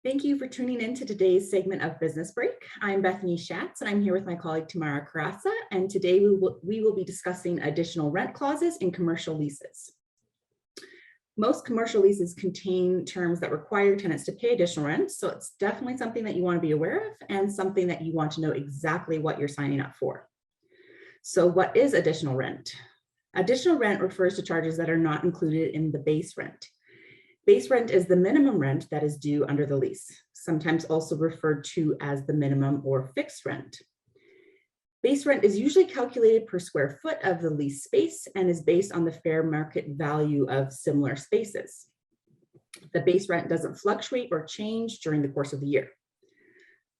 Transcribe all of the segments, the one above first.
Thank you for tuning in to today's segment of Business Break. I'm Bethany Schatz, and I'm here with my colleague Tamara Carassa, and today we will be discussing additional rent clauses in commercial leases. Most commercial leases contain terms that require tenants to pay additional rent, so it's definitely something that you want to be aware of and something that you want to know exactly what you're signing up for. So what is additional rent? Additional rent refers to charges that are not included in the base rent. Base rent is the minimum rent that is due under the lease, sometimes also referred to as the minimum or fixed rent. Base rent is usually calculated per square foot of the lease space and is based on the fair market value of similar spaces. The base rent doesn't fluctuate or change during the course of the year.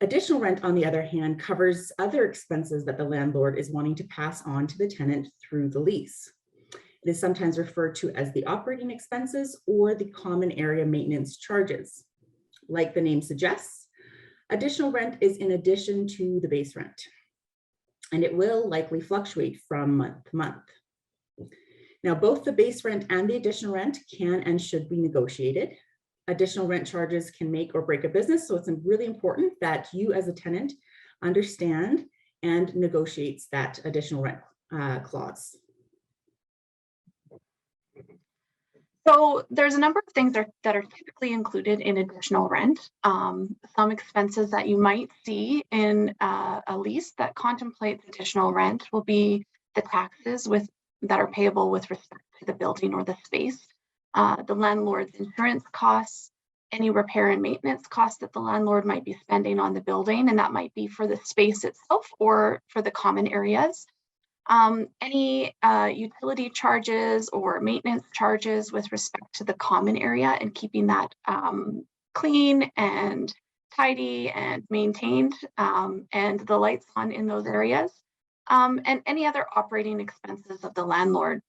Additional rent, on the other hand, covers other expenses that the landlord is wanting to pass on to the tenant through the lease. It is sometimes referred to as the operating expenses or the common area maintenance charges. Like the name suggests, additional rent is in addition to the base rent, and it will likely fluctuate from month to month. Now, both the base rent and the additional rent can and should be negotiated. Additional rent charges can make or break a business, so it's really important that you as a tenant understand and negotiates that additional rent clause. So there's a number of things that are typically included in additional rent. Some expenses that you might see in a lease that contemplates additional rent will be the taxes that are payable with respect to the building or the space, the landlord's insurance costs, any repair and maintenance costs that the landlord might be spending on the building, and that might be for the space itself or for the common areas. Any utility charges or maintenance charges with respect to the common area and keeping that clean and tidy and maintained, and the lights on in those areas, and any other operating expenses of the landlord.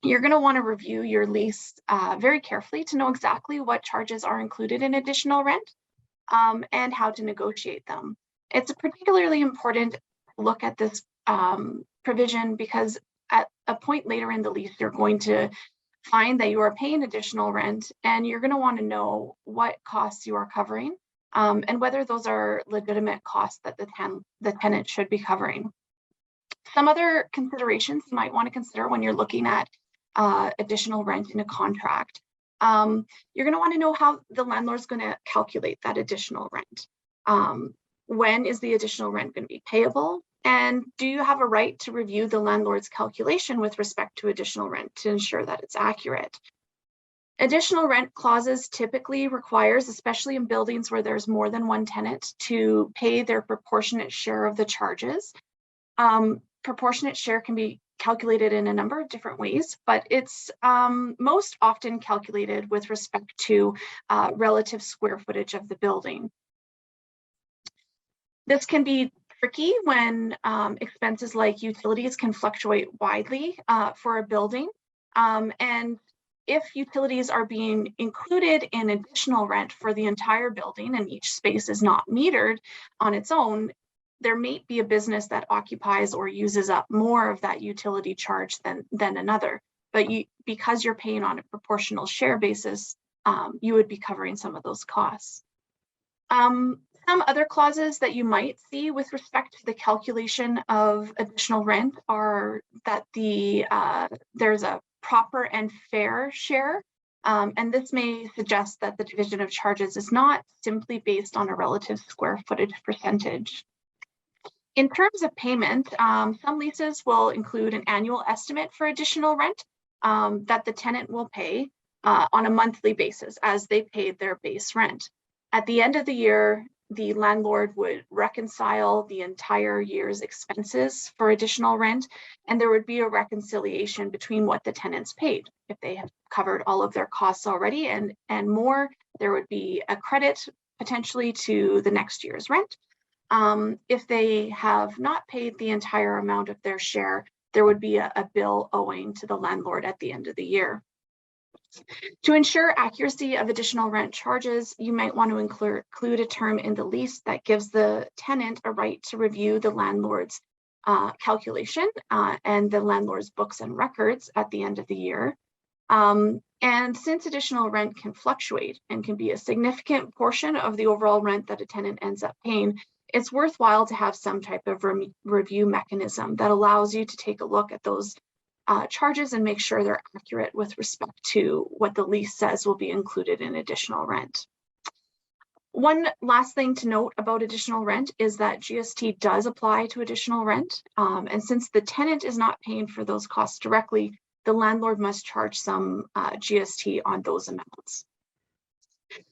You're going to want to review your lease very carefully to know exactly what charges are included in additional rent and how to negotiate them. It's particularly important to look at this provision because at a point later in the lease, you're going to find that you are paying additional rent, and you're going to want to know what costs you are covering and whether those are legitimate costs that the tenant should be covering. Some other considerations you might want to consider when you're looking at additional rent in a contract. You're going to want to know how the landlord's going to calculate that additional rent. When is the additional rent going to be payable? And do you have a right to review the landlord's calculation with respect to additional rent to ensure that it's accurate? Additional rent clauses typically requires, especially in buildings where there's more than one tenant, to pay their proportionate share of the charges. Proportionate share can be calculated in a number of different ways, but it's most often calculated with respect to relative square footage of the building. This can be tricky when expenses like utilities can fluctuate widely for a building. And if utilities are being included in additional rent for the entire building and each space is not metered on its own, there may be a business that occupies or uses up more of that utility charge than another. But because you're paying on a proportional share basis, you would be covering some of those costs. Some other clauses that you might see with respect to the calculation of additional rent are that there's a proper and fair share, and this may suggest that the division of charges is not simply based on a relative square footage percentage. In terms of payment, some leases will include an annual estimate for additional rent that the tenant will pay on a monthly basis as they paid their base rent. At the end of the year, the landlord would reconcile the entire year's expenses for additional rent, and there would be a reconciliation between what the tenants paid. If they have covered all of their costs already and more, there would be a credit potentially to the next year's rent. If they have not paid the entire amount of their share, there would be a bill owing to the landlord at the end of the year. To ensure accuracy of additional rent charges, you might want to include a term in the lease that gives the tenant a right to review the landlord's calculation and the landlord's books and records at the end of the year. And since additional rent can fluctuate and can be a significant portion of the overall rent that a tenant ends up paying, it's worthwhile to have some type of review mechanism that allows you to take a look at those charges and make sure they're accurate with respect to what the lease says will be included in additional rent. One last thing to note about additional rent is that GST does apply to additional rent. And since the tenant is not paying for those costs directly, the landlord must charge some GST on those amounts.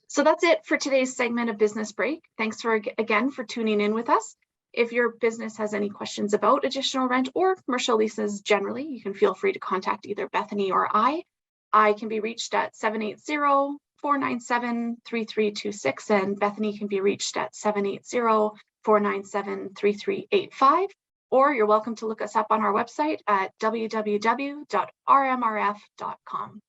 So that's it for today's segment of Business Break. Thanks again for tuning in with us. If your business has any questions about additional rent or commercial leases generally, you can feel free to contact either Bethany or I. I can be reached at 780-497-3326, and Bethany can be reached at 780-497-3385. Or you're welcome to look us up on our website at www.rmrf.com.